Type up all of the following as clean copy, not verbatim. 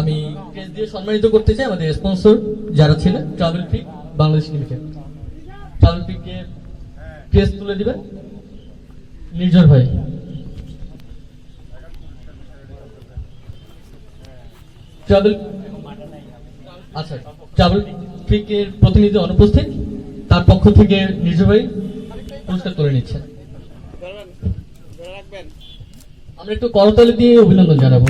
আমি ক্রেস্ট দিয়ে সম্মানিত করতে চাই আমাদের স্পন্সর যারা ছিলেন travel peak Bangladesh limited. Travel পিককে ক্রেস্ট তুলে দিবেন নির্জন ভাই। ট্রাভেল আচ্ছা, ট্রাভেল পিকের প্রতিনিধি অনুপস্থিত, তার পক্ষ থেকে নির্জন ভাই পুরস্কার তুলে নিচ্ছেন। আমরা একটু করতালি দিয়ে অভিনন্দন জানাবো।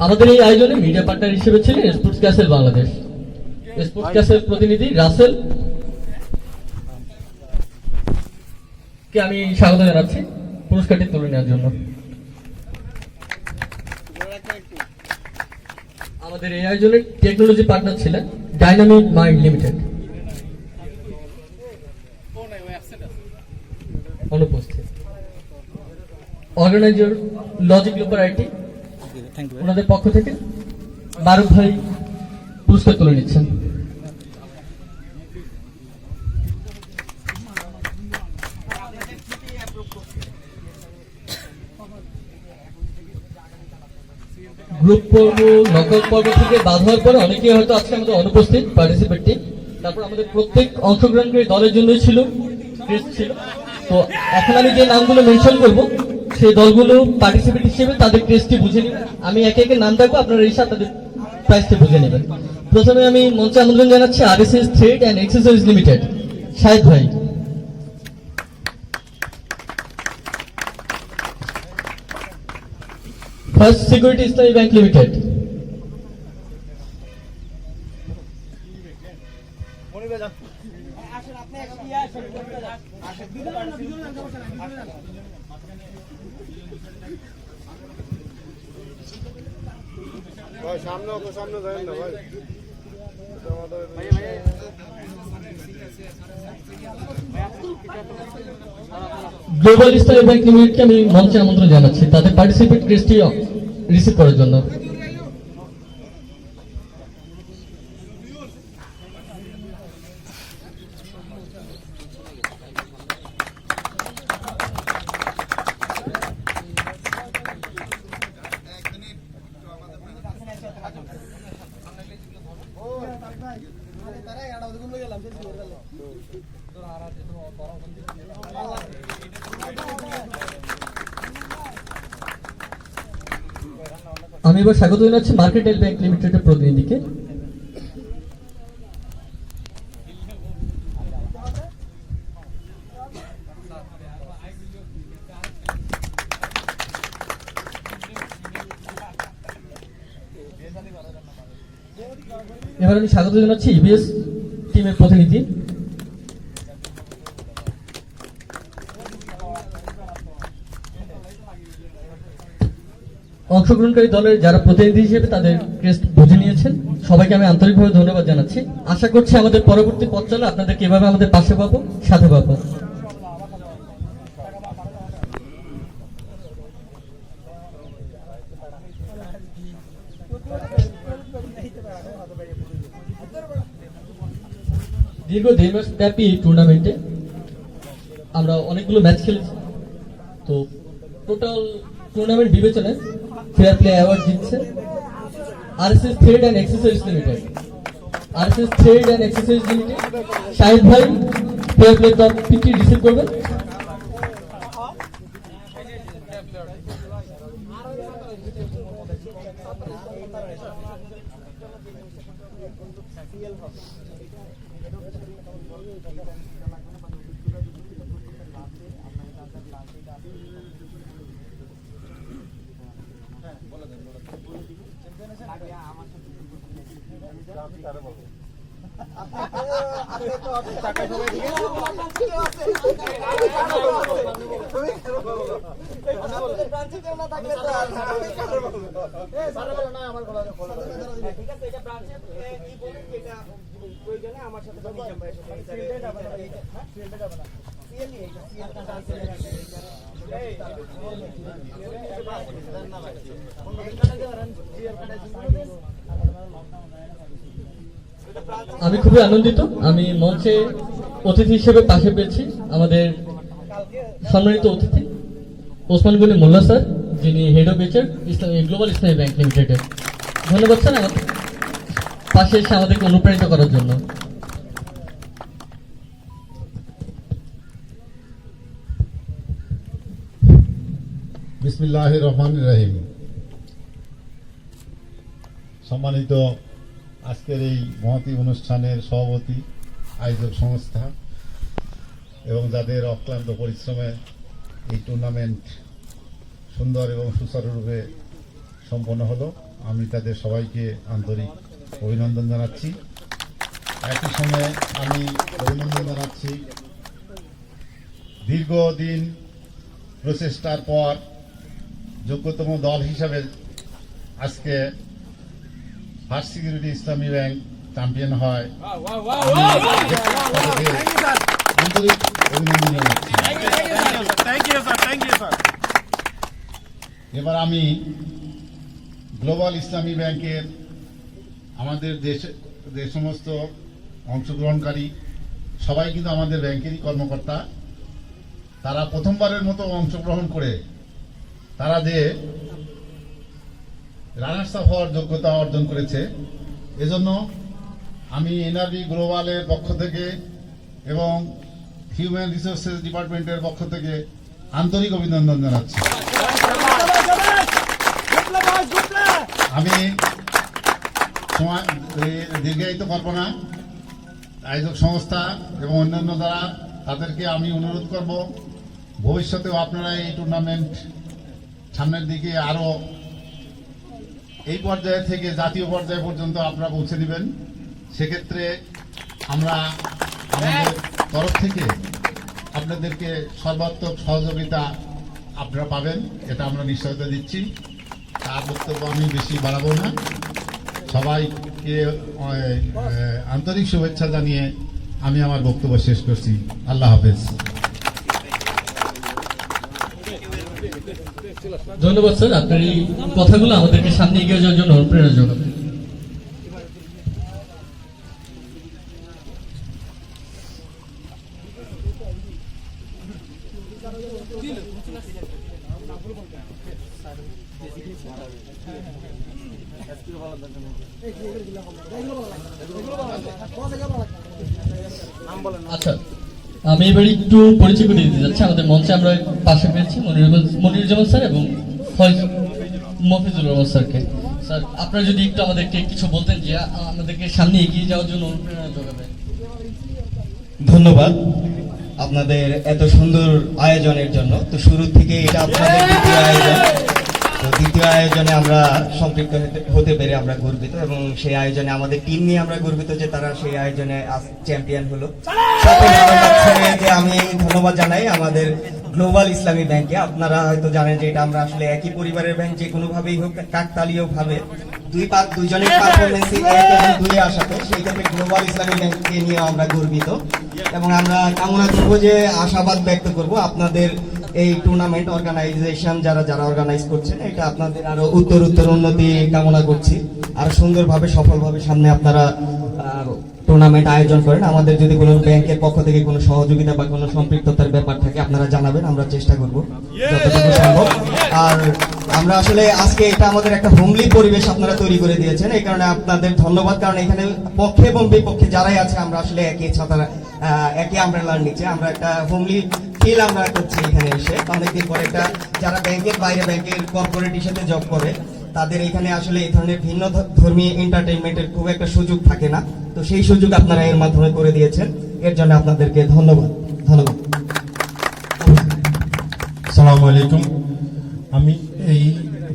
আমাদের এই আয়োজনে মিডিয়া পার্টনার হিসেবে ছিলেন sports castle Bangladesh. Sports castle প্রতিনিধি রাসেল কে আমি স্বাগত জানাচ্ছি পুরস্কারটি তুলে নেওয়ার জন্য। আমাদের এই আয়োজনে টেকনোলজি পার্টনার ছিলেন ডাইনামিক মাইন্ড লিমিটেড, অনুপস্থিত। অর্গানাইজার লজিক গ্লোবাল আইটি, ওনাদের পক্ষ থেকে মারুফ ভাই পুরস্কার তুলে নিচ্ছেন। গ্রুপ পর্ব নকআউট পর্ব থেকে বাদ হওয়ার পরে অনেকেই হয়তো আজকে আমাদের অনুপস্থিত পার্টিসিপেট টিম। তারপর আমাদের প্রত্যেক অংশগ্রহণকারী দলের জন্যই ছিল ক্রেস্ট ছিল। তো এখন আমি যে নামগুলো মেনশন করবো সেই দলগুলো পার্টিসিপেট হিসেবে তাদের ক্রেস্টটি বুঝে নেবেন। আমি একে একে নাম ডাকবো, আপনারা এই সাথে তাদের প্রাইসটি বুঝে নেবেন। প্রথমে আমি মঞ্চে আমন্ত্রণ জানাচ্ছি RSS thread and accessories limited, Shahid ভাই। First Security Islami bank limited, সামনে যাবেন না ভাই। গ্লোবাল ইসলামী ব্যাংক লিমিটেডকে আমি মঞ্চে আমন্ত্রণ জানাচ্ছি তাদের পার্টিসিপেট ক্রেস্টটি রিসিভ করার জন্য। আমি এবার স্বাগত জানাচ্ছি মার্কেটাইল ব্যাংক লিমিটেডের প্রতিনিধিকে। এবার আমি স্বাগত জানাচ্ছি ইবিএস টিমের প্রতিনিধি। অংশগ্রহণকারী দলের যারা প্রতিনিধি হিসেবে তাদের ক্রেস্ট বুঝে নিয়েছেন সবাইকে আমি আন্তরিকভাবে ধন্যবাদ জানাচ্ছি। আশা করছি আমাদের পরবর্তী পথ চলা আপনাদের কিভাবে আমাদের পাশে পাবো, সাথে পাবো। দীর্ঘ 2 মাস ব্যাপী এই টুর্নামেন্টে আমরা অনেকগুলো ম্যাচ খেলেছি। তো টোটাল টুর্নামেন্ট বিবেচনায় ফেয়ার প্লে অ্যাওয়ার্ড জিতছে RSS thread and accessories limited. RSS thread and accessories limited Shahid ভাই ফেয়ার প্লে ট্রফিটি রিসিভ করবেন। আমি খুবই আনন্দিত আমি মঞ্চে অতিথি হিসেবে পাশে পেয়েছি আমাদের সম্মানিত অতিথি ওসমান গনি মোল্লা স্যার, যিনি head of HR global Islami bank লিমিটেডের। ধন্যবাদ স্যার আমাদের পাশে এসে আমাদেরকে অনুপ্রাণিত করার জন্য। বিসমিল্লাহির রহমানির রহিম। সম্মানিত আজকের এই মহতী অনুষ্ঠানের সভাপতি, আয়োজক সংস্থা এবং যাদের অক্লান্ত পরিশ্রমে এই টুর্নামেন্ট সুন্দর এবং সুচারুরূপে সম্পন্ন হলো, আমি তাদের সবাইকে আন্তরিক অভিনন্দন জানাচ্ছি। একই সময়ে আমি অভিনন্দন জানাচ্ছি দীর্ঘদিন প্রচেষ্টার পর যোগ্যতম দল হিসাবে আজকে first Security Islami Bank champion হয়। আন্তরিক অভিনন্দন জানাচ্ছি। এবার আমি গ্লোবাল ইসলামী ব্যাংকের আমাদের যে সমস্ত অংশগ্রহণকারী সবাই কিন্তু আমাদের ব্যাংকেরই কর্মকর্তা। তারা প্রথমবারের মতো অংশগ্রহণ করে তারা যে রানার্স আপ হওয়ার যোগ্যতা অর্জন করেছে, এজন্য আমি এনআরবি গ্লোবালের পক্ষ থেকে এবং হিউম্যান রিসোর্সেস ডিপার্টমেন্টের পক্ষ থেকে আন্তরিক অভিনন্দন জানাচ্ছি। আমি দীর্ঘায়িত করব না। আয়োজক সংস্থা এবং অন্যান্য যারা, তাদেরকে আমি অনুরোধ করব ভবিষ্যতেও আপনারা এই টুর্নামেন্ট সামনের দিকে আরো এই পর্যায়ে থেকে জাতীয় পর্যায় পর্যন্ত আপনারা পৌঁছে দিবেন। সেক্ষেত্রে আমরা আমাদের তরফ থেকে আপনাদেরকে সর্বাত্মক সহযোগিতা আপনারা পাবেন, এটা আমরা নিশ্চয়তা দিচ্ছি। তার বক্তব্য আমি বেশি বাড়াবো না। সবাইকে আন্তরিক শুভেচ্ছা জানিয়ে আমি আমার বক্তব্য শেষ করছি। আল্লাহ হাফেজ। ধন্যবাদ স্যার, আপনার এই কথাগুলো আমাদেরকে সামনে এগিয়ে যাওয়ার জন্য অনুপ্রেরণা যোগাবে। আচ্ছা, আমি এবার একটু পরিচয় করে দিতে যাচ্ছি। আমাদের মঞ্চে আমরা পাশে পেয়েছি মনিরুজ্জামান স্যার এবং মফিজুর রহমান স্যারকে। স্যার, আপনারা যদি একটু আমাদেরকে কিছু বলতেন যে আমাদেরকে সামনে এগিয়ে যাওয়ার জন্য অনুপ্রেরণা যোগাবে। ধন্যবাদ আপনাদের এত সুন্দর আয়োজনের জন্য। তো শুরু থেকে এটা আপনাদের দ্বিতীয় আয়োজন। তো দ্বিতীয় আয়োজনে আমরা সম্পৃক্ত হতে পেরে আমরা গর্বিত, এবং সেই আয়োজনে আমাদের টিম নিয়ে আমরা গর্বিত যে তারা সেই আয়োজনে চ্যাম্পিয়ন হলো। সাথে ভালো লাগছে যে আমি ধন্যবাদ জানাই আমাদের গ্লোবাল ইসলামী ব্যাংকে। আপনারা হয়তো জানেন যে এটা আমরা আসলে একই পরিবারের ব্যাংক, যে কোনো ভাবেই হোক কাকতালীয় ভাবে দুইজনের পারফরমেন্সই এক এবং দুই আসাতে, সেই ক্ষেত্রে গ্লোবাল ইসলামী ব্যাংককে নিয়ে আমরা গর্বিত। এবং আমরা কামনা করবো যে আশাবাদ ব্যক্ত করব আপনাদের এই টুর্নামেন্ট অর্গানাইজেশন যারা অর্গানাইজ করছেন, এটা আপনাদের আরো উত্তর উন্নতি কামনা করছি। আরো সুন্দরভাবে সফলভাবে সামনে আপনারা টুর্নামেন্ট আয়োজন করেন। আমাদের যদি কোনো ব্যাংকের পক্ষ থেকে কোনো সহযোগিতা বা কোনো সম্পৃক্ততার ব্যাপার থাকে আপনারা জানাবেন, আমরা চেষ্টা করব যতটুকু সম্ভব। আর আমরা আসলে আজকে এটা আমাদের একটা হোমলি পরিবেশ আপনারা তৈরি করে দিয়েছেন, এই কারণে আপনাদের ধন্যবাদ। কারণ এখানে পক্ষে এবং বিপক্ষে যারাই আছে আমরা আসলে একই ছাতার একই আমব্রেলার নিচে আমরা একটা হোমলি ফিল আমরা করছি এখানে এসে। অনেকদিন পরে একটা যারা ব্যাংকের বাইরে ব্যাংকের কর্পোরেটের সাথে জব করে তাদের এখানে আসলে এই ধরনের ভিন্ন ধর্মী এন্টারটেইনমেন্টের খুব একটা সুযোগ থাকে না। তো সেই সুযোগ আপনারা এর মাধ্যমে করে দিয়েছেন, এর জন্য আপনাদেরকে ধন্যবাদ। আসসালামু আলাইকুম। আমি এই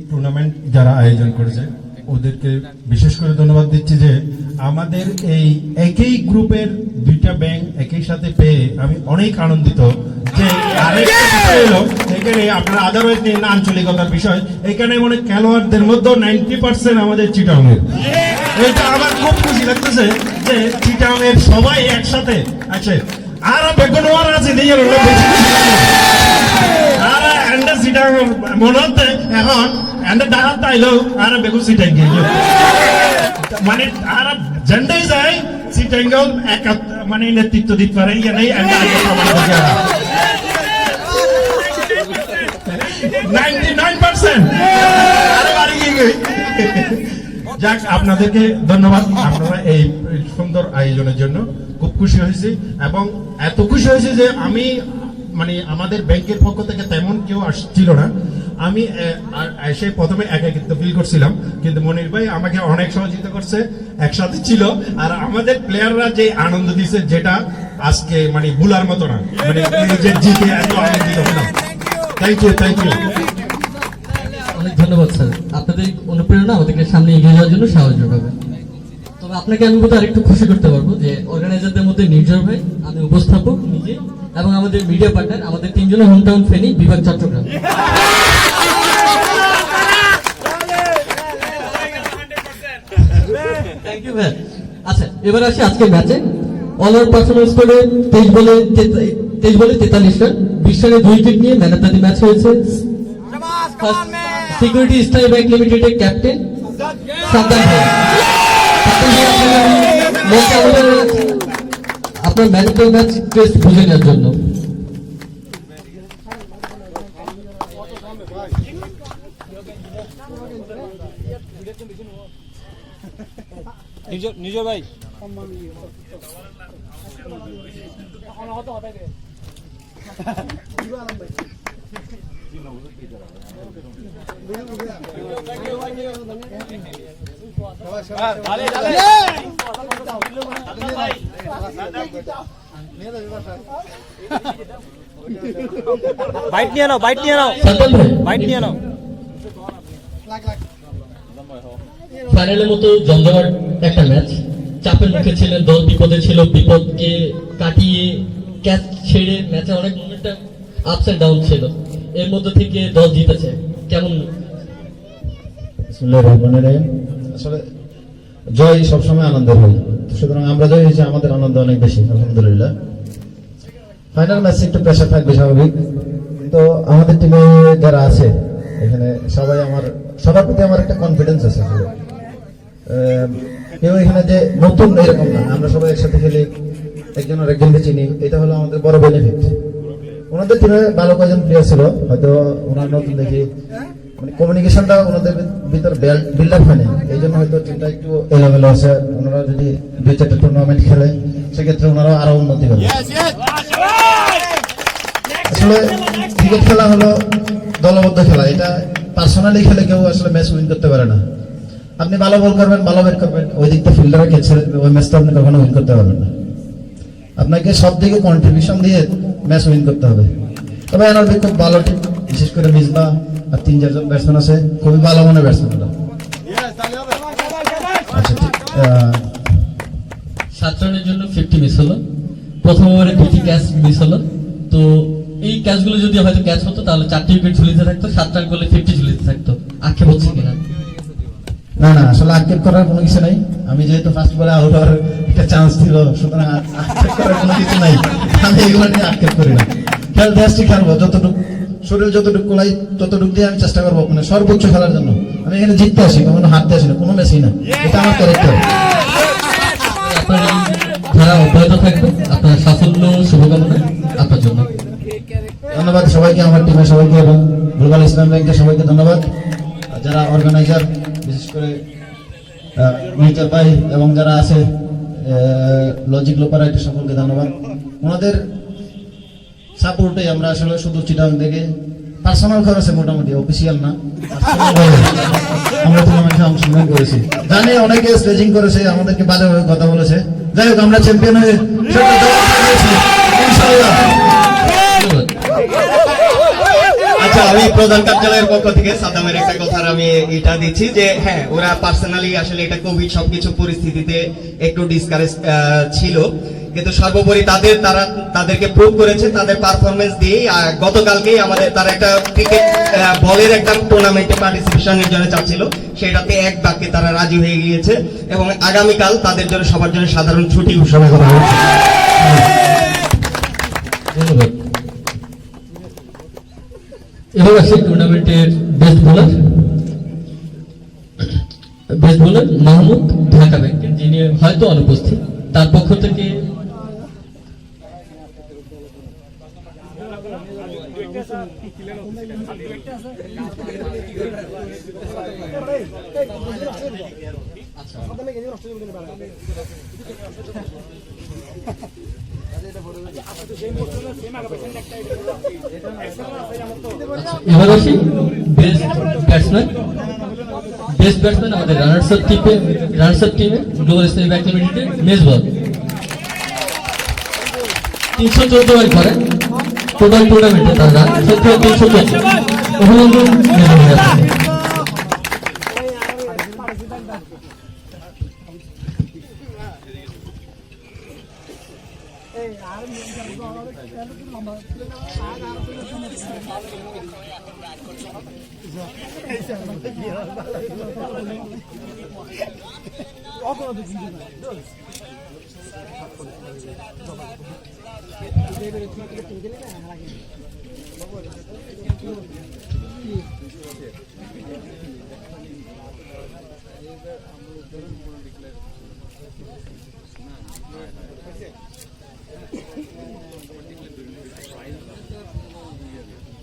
টুর্নামেন্ট যারা আয়োজন করেছে ওদেরকে বিশেষ করে ধন্যবাদ দিচ্ছি যে আমাদের এই একই গ্রুপের দুইটা ব্যাংক একই সাথে পেয়ে আমি অনেক আনন্দিত। যে আরেকটা বিষয় হলো এখানে আপনার আদারওয়াইজ নিয়ে না আঞ্চলিকতার বিষয়, এখানে মনে খেলোয়াড়দের মধ্যে 90% আমাদের চিটাংয়ের। এটা আমার খুব খুশি লাগতেছে যে চিটাংয়ের সবাই একসাথে আছে। আর বেগুনওয়ার আছে দিয়ে বেশি আর এন্ডা চিটাং মনে হচ্ছে এখন এন্ডা ডাহাত তাইলেও আর বেগুন চিটাং মানে আর জেন্ডাই যায় চিটাঙ্গল এক মানে নেতৃত্ব দিতে পারে। নেই 99% যাক, আপনাদেরকে ধন্যবাদ। আপনারা এই সুন্দর আয়োজনের জন্য খুব খুশি হয়েছি, এবং এত খুশি হয়েছি যে আমি মানে আমাদের ব্যাংকের পক্ষ থেকে তেমন কেউ আসছিল না। আমি এসে প্রথমে একাকিত্ব ফিল করছিলাম, কিন্তু মনির ভাই আমাকে অনেক সহযোগিতা করছে, একসাথে ছিল। আর আমাদের প্লেয়াররা যে আনন্দ দিচ্ছে, যেটা আজকে মানে ভুলার মতো না, মানে এই যে জিতে এত আনন্দিত হলাম। Thank you, thank you. অনেক ধন্যবাদ স্যার, আপনাদের অনুপ্রেরণা আমাদেরকে সামনে এগিয়ে যাওয়ার জন্য সাহায্য করবে। তবে আপনাকে আমি বোধহয় আরেকটু খুশি করতে পারবো যে অর্গানাইজারদের মধ্যে নির্জয় ভাই, আমি উপস্থাপক নিজে, এবং আমাদের মিডিয়া পার্টনার, আমাদের তিনজনের হোম টাউন ফেনী, বিভাগ চট্টগ্রাম। থ্যাংক ইউ ভাই। আচ্ছা, এবার আসি আজকের ম্যাচে। অল আউট পারফরমেন্স করে 23 বলে 43 রান, 20 রানে 2 উইকেট নিয়ে ম্যান অফ দ্য ম্যাচ হয়েছে সিকিউরিটি স্টাইল ব্যাংক লিমিটেডের ক্যাপ্টেন সাদ্দাম ভাই। আপনার man of the match test বুঝে নেওয়ার জন্য। নিজ ভাই বাইট নিয়ে নাও, বাইট নিয়ে নাও, সাদ্দাম ভাই, বাইট নিয়ে নাও। ফাইনালের মতো জমজমাট একটা ম্যাচ, চাপের মুখে ছিলেন, দল বিপদে ছিল, বিপদকে কাটিয়ে ক্যাচ ছেড়ে ম্যাচে অনেক মোমেন্টাম আপস এন্ড ডাউন ছিল, এর মধ্যে থেকে দল জিতেছে, কেমন? বিসমিল্লাহির রহমানির রহিম। আসলে জয় সবসময় আনন্দের হয়, সুতরাং আমরা জয় হয়েছে, আমাদের আনন্দ অনেক বেশি, আলহামদুলিল্লাহ। ফাইনাল ম্যাচে একটু প্রেশার থাকবে স্বাভাবিক, কিন্তু আমাদের টিমে যারা আছে এখানে সবার প্রতি আমার একটা কনফিডেন্স আছে। আসলে কেউ এখানে যে নতুন এরকম না, আমরা সবাই একসাথে খেলি, একজন আর একজনকে চিনি, এটা হলো আমাদের বড় বেনিফিট। ওনাদের টিমে ভালো কয়েকজন প্লেয়ার ছিল, হয়তো ওনার নতুন দেখি মানে কমিউনিকেশনটা ওনাদের ভিতর বিল্ড আপ হয়নি, এই জন্য হয়তো টিমটা একটু এলোমেলো আছে। ওনারা যদি 2-4টা টুর্নামেন্ট খেলে সেক্ষেত্রে ওনারা আরো উন্নতি করবে। আসলে ক্রিকেট খেলা হলো দলবদ্ধ খেলা, এটা পার্সোনালি খেলে কেউ আসলে ম্যাচ উইন করতে পারে না। আপনি ভালো বল করবেন, ভালো ব্যাট করবেন, ওই দিকটা ফিল্ডারে খেলছে, ওই ম্যাচটা আপনি কখনো উইন করতে পারবেন না। আপনাকে সব দিকে কন্ট্রিবিউশন দিয়ে ম্যাচ উইন করতে হবে। তবে এনআরবি খুব ভালো টিম, বিশেষ করে মিসবা আর 3-4 ব্যাটসম্যান আছে, খুবই ভালো মনে ব্যাটসম্যান। আচ্ছা, ঠিক 7 রানের জন্য 50 মিস হলো, প্রথম ওভারে 2টি ক্যাচ মিস হলো। তো এই ক্যাচগুলো যদি হয়তো ক্যাচ হতো তাহলে 4টি উইকেট ঝুলিতে থাকতো, 7 রান করলে 50 ঝুলিতে থাকতো। আক্ষেপ হচ্ছে কিনা? না না, আসলে আক্ষেপ করার কোনো কিছু নাই। আমি যেহেতু ফার্স্ট বলে আউট হওয়ার একটা চান্স ছিল, সুতরাং আক্ষেপ করার কোনো কিছু নাই। আমি এগুলো নিয়ে আক্ষেপ করি না। দেশটি খেলবো, যতটুকু শরীর যতটুকু কোলাই ততটুকু দিয়ে আমি চেষ্টা করবো, মানে সর্বোচ্চ খেলার জন্য। আমি এখানে জিততে আসি, কখনো হারতে আসি না, কোনো ম্যাচই না, এটা আমার ক্যারেক্টার। আপনার এই ধারা অব্যাহত থাকবে, আপনার সাফল্য শুভকামনা আপনার জন্য। ধন্যবাদ সবাইকে, আমার টিমের সবাইকে এবং গ্লোবাল ইসলাম ব্যাংকের সবাইকে ধন্যবাদ। আর যারা অর্গানাইজার, বিশেষ করে মির্জা ভাই এবং যারা আছে লজিক লোপারাইটের সকলকে ধন্যবাদ। ওনাদের সাপোর্টে আমরা আসলে শুধু চিটাং থেকে পার্সোনাল খরচে, মোটামুটি অফিসিয়াল না, আমরা টুর্নামেন্টে অংশগ্রহণ করেছি। জানি অনেকে স্টেজিং করেছে, আমাদেরকে বাজেভাবে কথা বলেছে, যাই হোক আমরা চ্যাম্পিয়ন হয়ে ইনশাআল্লাহ। আচ্ছা, আমি প্রধান কার্যালয়ের পক্ষ থেকে সাদ্দামের একটা কথা আমি এটা দিচ্ছি যে হ্যাঁ, ওরা পার্সোনালি আসলে এটা কোভিড সবকিছু পরিস্থিতিতে একটু ডিসকারেজ ছিল, কিন্তু সর্বোপরি তাদেরকে প্রুভ করেছে তাদের পারফরমেন্স দিয়ে। গতকালকেই আমাদের তারা একটা ক্রিকেট বলের একটা টুর্নামেন্টে পার্টিসিপেশনের জন্য চাচ্ছিল, সেটাতে এক বাক্যে তারা রাজি হয়ে গিয়েছে এবং আগামীকাল তাদের জন্য সবার জন্য সাধারণ ছুটি ঘোষণা করা হয়েছে। ধন্যবাদ। এবার আসি টুর্নামেন্টের বেস্ট বোলার মাহমুদ, ঢাকা ব্যাংকের, যিনি হয়তো অনুপস্থিত। তার পক্ষ থেকে এবার আসি বেস্ট ব্যাটসম্যান। বেস্ট ব্যাটসম্যান আমাদের রানার্স আপ টিমে গ্লোবাল ইসলামী ব্যাংক লিমিটেড মেজবান 314 রান করে টোটাল টুর্নামেন্টে তার রান 314। অভিনন্দন মেজবান ভাইয়া।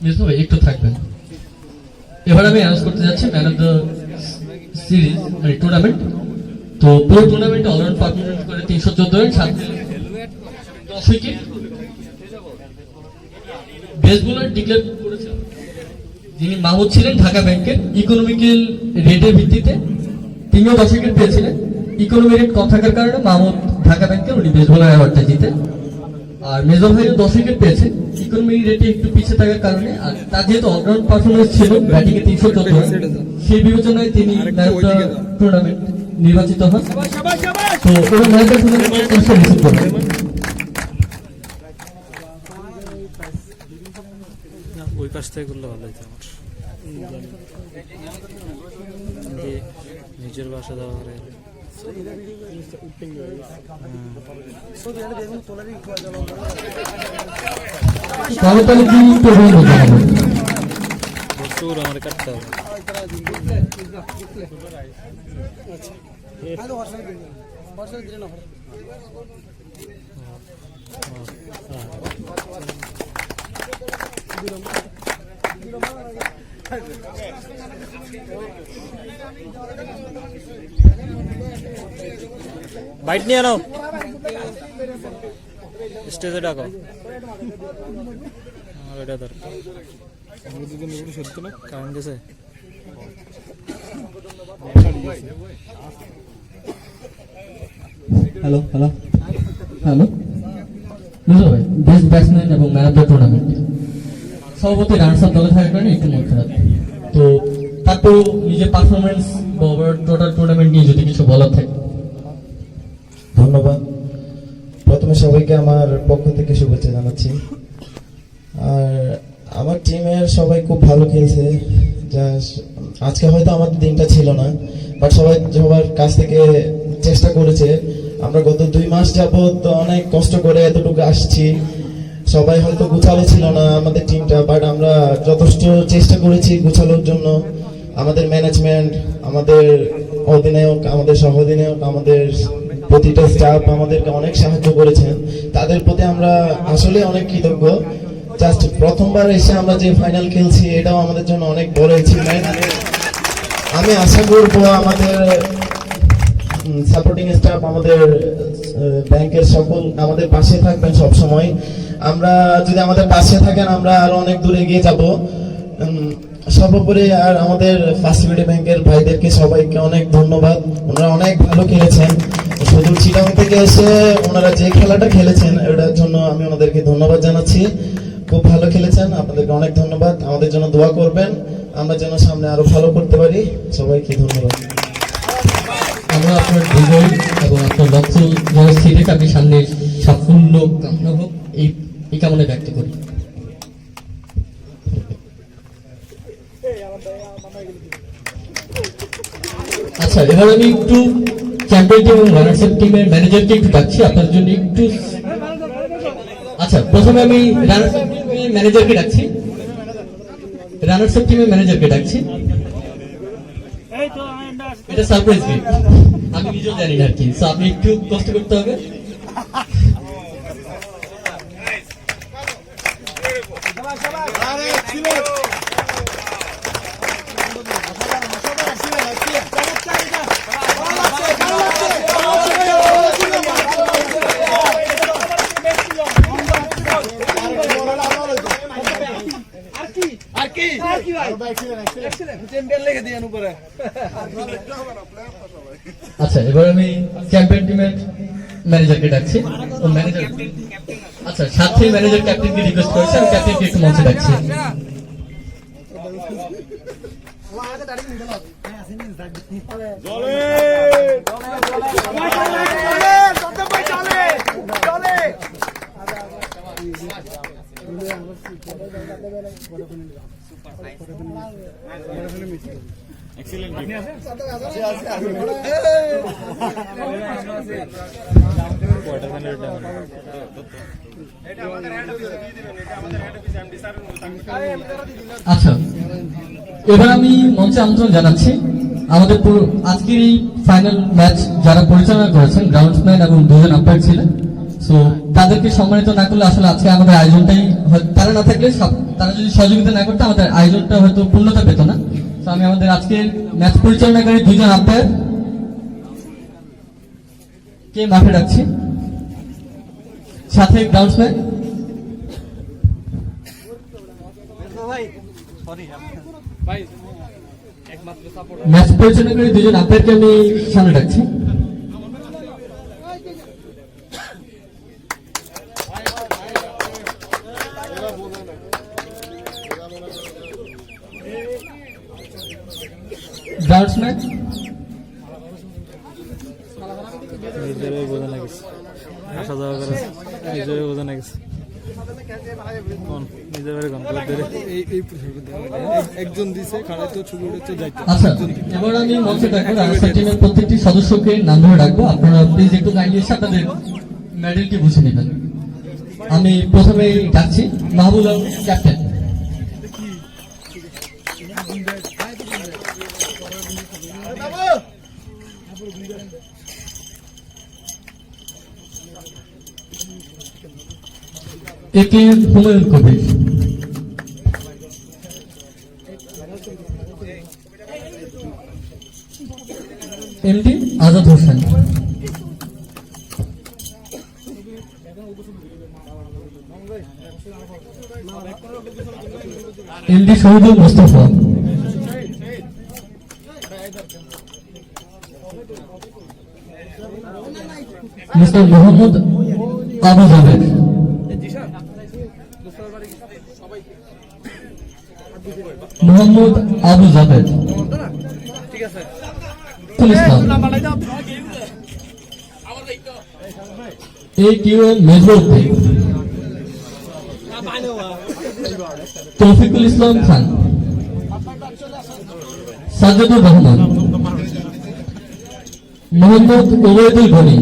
মিসু ভাই একটু থাকবেন। এবার আমি অ্যানাউন্স করতে যাচ্ছি ম্যান অফ দ্য সিরিজ মানে টুর্নামেন্ট। তো পুরো টুর্নামেন্টে অলরাউন্ড পারফরমেন্স করে 314 run 10 wicket. Best bowler declare করেছেন যিনি মাহমুদ ছিলেন ঢাকা ব্যাংকের ইকোনমিক্যাল রেটের ভিত্তিতে। তিনিও 10 উইকেট পেয়েছিলেন। ইকোনমি রেট কম থাকার কারণে মাহমুদ ঢাকা ব্যাংকের উনি বেস্ট বোলার অ্যাওয়ার্ডটা জিতে। আর মেজর ভাইও 10 উইকেট পেয়েছে ইকোনমি রেটে একটু পিছিয়ে থাকার কারণে। আর তার যেহেতু অলরাউন্ড পারফরমেন্স ছিল ব্যাটিং এ 314 সেই বিবেচনায় তিনি ম্যান অফ দ্য টুর্নামেন্ট নির্বাচিত হন। তো ওরা man of the tournament receive করবেন। ওই পাশ থেকে করলে ভালো হতো আমার নিজের বাসা দেওয়া করে তাহলে কি করবেন প্রচুর আমার কাটতে হবে। বাইট নিয়ে নাও, স্টেজে ডাকো। আমার এটা দরকার। সত্য না কারণ গেছে হ্যালো হ্যালো হ্যালো বুঝলো ভাই বেস্ট ব্যাটসম্যান এবং ম্যান অফ দ্য টুর্নামেন্ট সভাপতি রানার্স আপ দলে থাকার কারণে একটু মন খারাপ। তো তারপর নিজের পারফরমেন্স বা টোটাল টুর্নামেন্ট নিয়ে যদি কিছু বলার থাকে। ধন্যবাদ। প্রথমে সবাইকে আমার পক্ষ থেকে শুভেচ্ছা জানাচ্ছি। আর আমার টিমের সবাই খুব ভালো খেলছে। আজকে হয়তো আমাদের দিনটা ছিল না, বাট সবাই সবার কাছ থেকে চেষ্টা করেছে। আমরা গত 2 মাস যাবত অনেক কষ্ট করে এতটুকু আসছি। সবাই হয়তো গুছালো ছিল না আমাদের টিমটা, বাট আমরা যথেষ্ট চেষ্টা করেছি গুছানোর জন্য। আমাদের ম্যানেজমেন্ট, আমাদের অধিনায়ক, আমাদের সহ অধিনায়ক, আমাদের প্রতিটা স্টাফ আমাদেরকে অনেক সাহায্য করেছেন। তাদের প্রতি আমরা আসলে অনেক কৃতজ্ঞ। জাস্ট প্রথমবার এসে আমরা যে ফাইনাল খেলছি এটাও আমাদের জন্য অনেক বড় অ্যাচিভমেন্ট। আমি আশা করব আমাদের সাপোর্টিং স্টাফ, আমাদের ব্যাংকের সকল আমাদের পাশে থাকবেন সব সময়। আমরা যদি আমাদের পাশে থাকেন আমরা আরো অনেক দূরে এগিয়ে যাব। সর্বোপরি আর আমাদের ফ্যাসিলিটি ব্যাংকের ভাইদেরকে সবাইকে অনেক ধন্যবাদ। ওনারা অনেক ভালো খেলেছেন। শুধু চিটাং থেকে এসে ওনারা যে খেলাটা খেলেছেন এটার জন্য আমি ওনাদেরকে ধন্যবাদ জানাচ্ছি। খুব ভালো খেলেছেন, আপনাদেরকে অনেক ধন্যবাদ। আমাদের জন্য দোয়া করবেন, আমরা যেন সামনে আরো ভালো করতে পারি। সবাইকে ধন্যবাদ। আমরা আপনার বিজয় এবং আপনার লক্ষ্য যেন স্থির রেখে আপনি সামনে সাফল্য কামনা হোক এই কামনা ব্যক্ত করি। আচ্ছা, এবার আমি একটু চ্যাম্পিয়ন টিম এবং রানার্স আপ টিমের ম্যানেজারকে একটু ডাকছি আপনার জন্য একটু। আচ্ছা, প্রথমে আমি রানার্স আপ টিমের ম্যানেজারকে ডাকছি। এটা সারপ্রাইজ গিফট, আমি নিজেও জানি না আর কি। সো আপনি একটু কষ্ট করতে হবে। আচ্ছা, এবার আমি চ্যাম্পিয়ন টিমের ম্যানেজারকে ডাকছি। ও ম্যানেজার, আচ্ছা সাথে ম্যানেজার ক্যাপ্টেনকে রিকোয়েস্ট করেছে, আমি ক্যাপ্টেনকে একটু মঞ্চে ডাকছি। আচ্ছা, এবার আমি মঞ্চে আমন্ত্রণ জানাচ্ছি আমাদের আজকের এই ফাইনাল ম্যাচ যারা পরিচালনা করেছেন, গ্রাউন্ডসম্যান এবং দুজন আম্পায়ার ছিলেন। সো তাদেরকে সম্মানিত না করলে আসলে আজকে আমাদের আয়োজনটাই, তারা না থাকলে তারা যদি সহযোগিতা না করতো আমাদের আয়োজনটা হয়তো পূর্ণতা পেত না। তো আমি আমাদের আজকের ম্যাচ পরিচালনাকারী দুজন আম্পায়ার কে মাঠে ডাকছি, সাথে গ্রাউন্ডসম্যান। ম্যাচ পরিচালনাকারী দুজন আম্পায়ারকে আমি সামনে ডাকছি। গ্রাউন্ডসম্যান নিজেরই বোঝা লাগছে, আসা যাওয়া করে নিজেরই বোঝা লাগছে। একজন দিছে খাড়াই তো ছবি উঠেছে যাইতে। আচ্ছা, এবার আমি মঞ্চে ডাকবো রাজশাহী টিমের প্রত্যেকটি সদস্যকে নাম ধরে ডাকবো। আপনারা প্লিজ একটু কাইন্ডলি এসে আপনাদের মেডেলটি বুঝে নেবেন। আমি প্রথমেই ডাকছি Mahbul Alam captain. A K Humayun Kabir. MD Azad Hossain. MD Shahidul Mustafa. Mister Mohammad Abu Jaber. Mohammad Abu Jabed. Mejoruddin. Taufiqul Islam Khan. Sajjadur Rahman. Mohammad Obaidul Gani.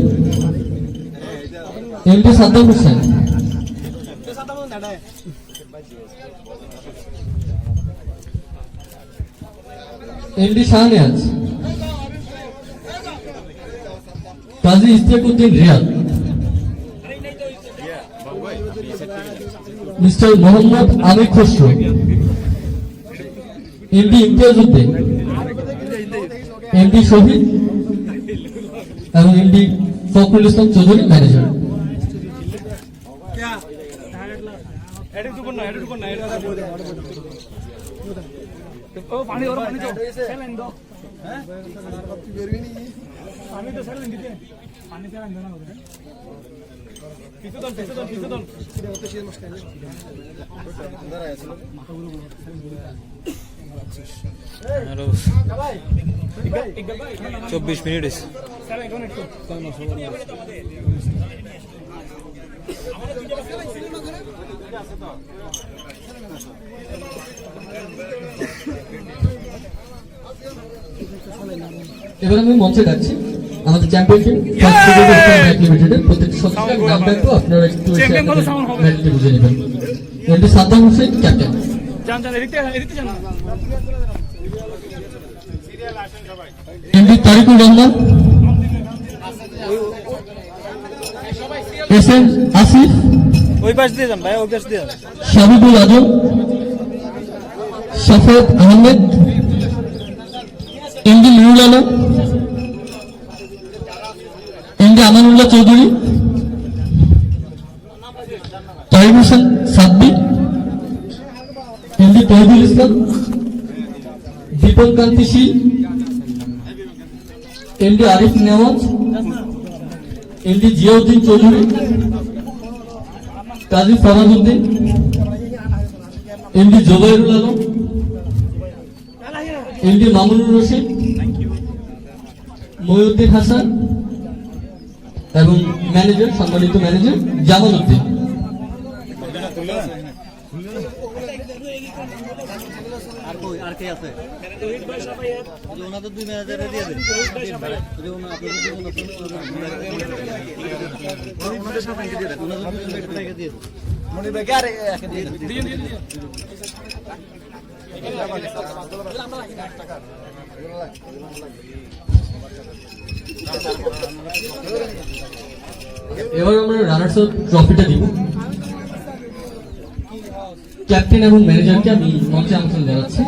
MD Saddam Hossain. MD Shahniaz. Kazi Ishtiakuddin Riad. Mister Mohammad Amir Khasru. MD Imtiaz Uddin. MD Shahid এবং এমডি ফখরুল ইসলাম চৌধুরী ম্যানেজার। চব্বিশ মিনিট এবার আমি মঞ্চে ডাকছি আমাদের চ্যাম্পিয়ন টিম লিমিটেডের প্রত্যেক সদস্যের নাম ডাকবো, আপনারা একটু মেডেলটি বুঝে নেবেন। MD Saddam Hossain captain. MD Tarikur Rahman. S M Asif. ওই পাশ দিয়ে যান ভাই, ওই পাশ দিয়ে যান। Shahidul Azam. Shafed Ahmed. MD Nurul Alam. MD Amanullah Chowdhury. Tarik Hossain Sabbir. MD Tohidul Islam. Bipon Kanti Shil, MD Arif Newaz, MD Ziauddin Chowdhury, Kazi Farazuddin, MD Jobairul Alam, MD Mamunur Rashid, Mohiuddin Hasan এবং ম্যানেজার, সম্মানিত ম্যানেজার জামাল উদ্দিন। এবার আমরা রানার্স আপ ট্রফিটা দিব। ক্যাপ্টেন এবং ম্যানেজারকে আমি মঞ্চে আমন্ত্রণ জানাচ্ছি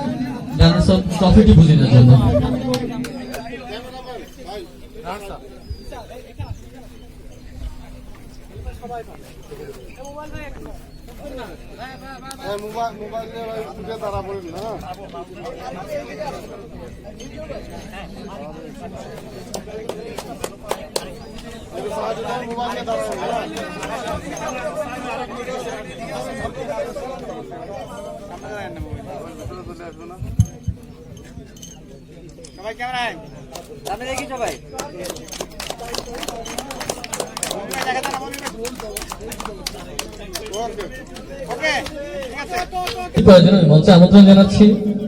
রানার্স আপ ট্রফিটি বুঝে নেওয়ার জন্য। সবাই ক্যামেরায় সামনে দেখি সবাই প্রয়োজন আমি মঞ্চে আমন্ত্রণ জানাচ্ছি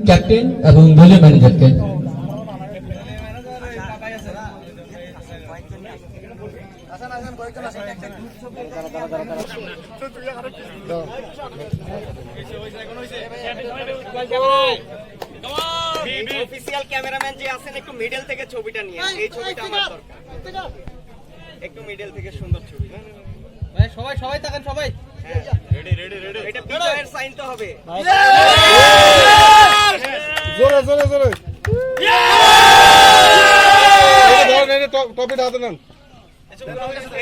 ক্যাপ্টেন এবং দলীয় ম্যানেজারকে। অফিসিয়াল ক্যামেরাম্যান যে আছেন একটু মিডল থেকে ছবিটা নিয়ে, এই ছবিটা আমার দরকার, একটু মিডল থেকে সুন্দর ছবি। ভাই সবাই সবাই তাকান, সবাই রেডি রেডি রেডি, এটা বিজয়ের সাইন তো হবে। জোরে জোরে জোরে টপিটা হাতে নেন।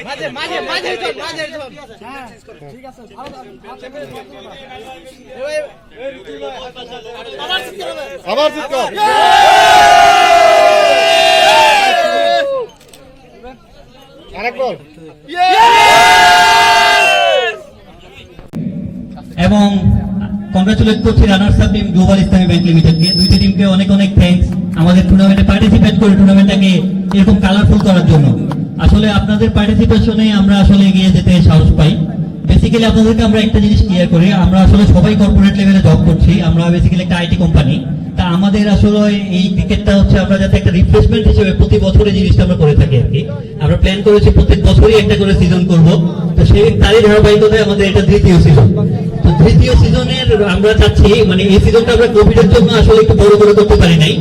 মাঝে মাঝে মাঝে চল, মাঝে চল, ঠিক আছে। আবার চিৎকার। আরেকবার। এবং কংগ্রাচুলেট করছি runners up team global Islami bank লিমিটেডকে। দুইটি টিমকে অনেক অনেক থ্যাঙ্কস আমাদের টুর্নামেন্টে পার্টিসিপেট করে টুর্নামেন্টটাকে এরকম কালারফুল করার জন্য। আসলে আপনাদের পার্টিসিপেশনে আমরা আসলে এগিয়ে যেতে সাহস পাই। বেসিক্যালি আপনাদেরকে আমরা একটা জিনিস ক্লিয়ার করি, আমরা আসলে সবাই কর্পোরেট লেভেলে জব করছি, আমরা বেসিক্যালি একটা আইটি কোম্পানি। তা আমাদের আসলে এই ক্রিকেটটা হচ্ছে আমরা যাতে একটা রিফ্রেশমেন্ট হিসেবে প্রতি বছর এই জিনিসটা আমরা করে থাকি আর কি। আমরা প্ল্যান করেছি প্রত্যেক বছরই একটা করে সিজন করব। তো সেই তারই ধারাবাহিকতায় আমাদের এটা দ্বিতীয় সিজন। তো দ্বিতীয় সিজনের আমরা চাচ্ছি, মানে এই সিজনটা আমরা কোভিডের জন্য আসলে একটু বড় করে করতে পারি নাই,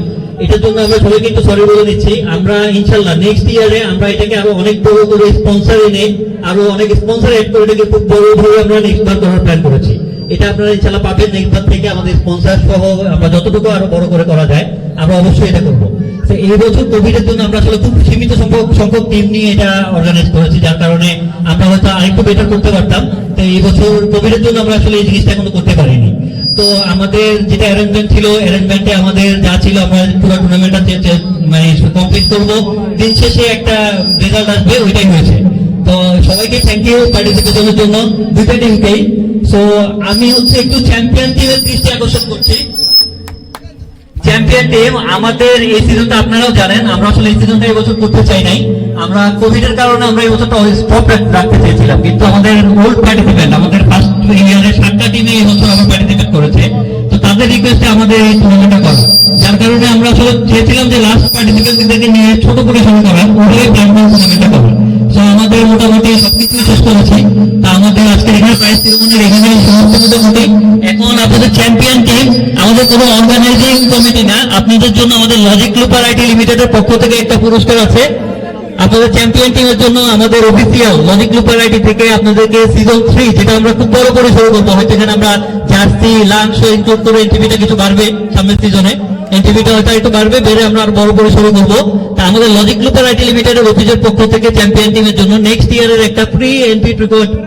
এটার জন্য আমরা সবাইকে একটু সরি বলে নিচ্ছি। আমরা ইনশাল্লাহ নেক্সট ইয়ারে আমরা এটাকে আরো অনেক বড় করে স্পন্সর এনে আরো অনেক স্পন্সর এড করে এটাকে খুব বড় ভাবে আমরা নেক্সট বার করার প্ল্যান করেছি। এটা আপনারা ইনশাল্লাহ পাবেন নেক্সট বার থেকে। আমাদের স্পন্সর সহ আমরা যতটুকু আরো বড় করে করা যায় আমরা অবশ্যই এটা করবো। তো এই বছর কোভিডের জন্য আমরা আসলে খুব সীমিত সংখ্যক টিম নিয়ে এটা অর্গানাইজ করেছি, যার কারণে আমরা হয়তো আরেকটু বেটার করতে পারতাম। তো এই বছর কোভিডের জন্য আমরা আসলে এই জিনিসটা এখনো করতে পারিনি। তো আমাদের যেটা অ্যারেঞ্জমেন্ট ছিল, অ্যারেঞ্জমেন্টে আমাদের যা ছিল আমরা পুরো টুর্নামেন্টটা মানে কমপ্লিট করবো, দিন শেষে একটা রেজাল্ট আসবে, ওইটাই হয়েছে। তো সবাইকে থ্যাংক ইউ পার্টিসিপেশনের জন্য, দুইটা টিমকেই। সো আমি হচ্ছে একটু চ্যাম্পিয়ন টিমের দৃষ্টি আকর্ষণ করছি। চ্যাম্পিয়ন টিম আমাদের এই সিজনটা আপনারাও জানেন, আমরা আসলে এই সিজনটা এই বছর করতে চাই নাই। আমরা কোভিড এর কারণে আমরা এই বছরটা স্টপ রাখতে চেয়েছিলাম, কিন্তু আমাদের ওল্ড পার্টিসিপেন্ট আমাদের ফার্স্ট ইয়ারের 7টা টিমে এই বছর আবার পার্টিসিপেট করেছে। তো তাদের রিকোয়েস্টে আমাদের এই টুর্নামেন্টটা করা, যার কারণে আমরা আসলে চেয়েছিলাম যে লাস্ট পার্টিসিপেন্টদেরকে নিয়ে ছোট করে শুরু করা, ওটাই প্ল্যাটফর্ম টুর্নামেন্টটা করা। তো আমাদের মোটামুটি সবকিছু শেষ করেছি। তা আমাদের আজকে এখানে প্রাইজ সেরেমনির এখানে সমস্ত মোটামুটি। এখন আপনাদের চ্যাম্পিয়ন টিম আমাদের কোনো অর্গানাইজিং কমিটি না, আপনাদের জন্য আমাদের লজিক লুপার আইটি লিমিটেডের পক্ষ থেকে একটা পুরস্কার আছে। আপনাদের চ্যাম্পিয়ন টিমের জন্য আমাদের অফিসিয়াল লজিক লুপার আইটি থেকে আপনাদেরকে সিজন 3, যেটা আমরা খুব বড় করে শুরু করবো, হয়তো এখানে আমরা জার্সি লাঞ্চ ইনক্লুড করে এনটিভিটা কিছু বাড়বে সামনের সিজনে, এনটিভিটা হয়তো একটু বাড়বে, বেড়ে আমরা আরো বড় করে শুরু করবো। তা আমাদের লজিক লুপার আইটি লিমিটেডের অফিসের পক্ষ থেকে চ্যাম্পিয়ন টিমের জন্য নেক্সট ইয়ারের একটা ফ্রি এন্ট্রি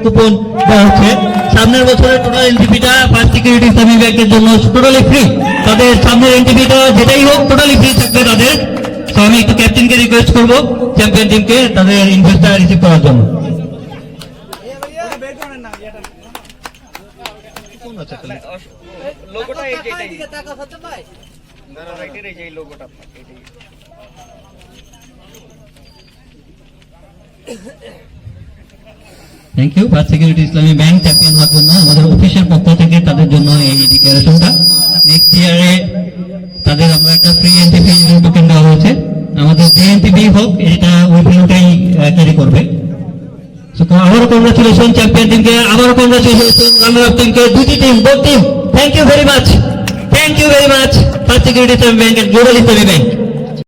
কুপন দেওয়া হচ্ছে। সামনের বছরের টোটাল এনটিপিটা ফার্স্ট সিকিউরিটি ইসলামী ব্যাংকের জন্য টোটালি ফ্রি। তাদের সামনের এনটিপিটা যেটাই হোক টোটালি ফ্রি থাকবে তাদের। তো আমি একটু ক্যাপ্টেনকে রিকোয়েস্ট করবো চ্যাম্পিয়ন টিমকে তাদের ইনভেস্টটা রিসিভ করার জন্য। লোগোটা এই যে রাইটের এই যে লোগোটা এটাই। Thank you. First Security Islami Bank champion হওয়ার জন্য আমাদের অফিসের পক্ষ থেকে তাদের জন্য এই ডিক্লারেশনটা। নেক্সট ইয়ারে তাদের আমরা একটা ফ্রি এনটিপি টোকেন দেওয়া হয়েছে। আমাদের যে এনটিপি হোক এটা ওই ভ্যালুটাই ক্যারি করবে। আবারও কংগ্রাচুলেশন চ্যাম্পিয়ন টিমকে, আবারও কংগ্রাচুলেশন রানার আপ টিমকে, দুটি team, both team. Thank you very much, thank you very much First Security Islami Bank and Global Islami bank.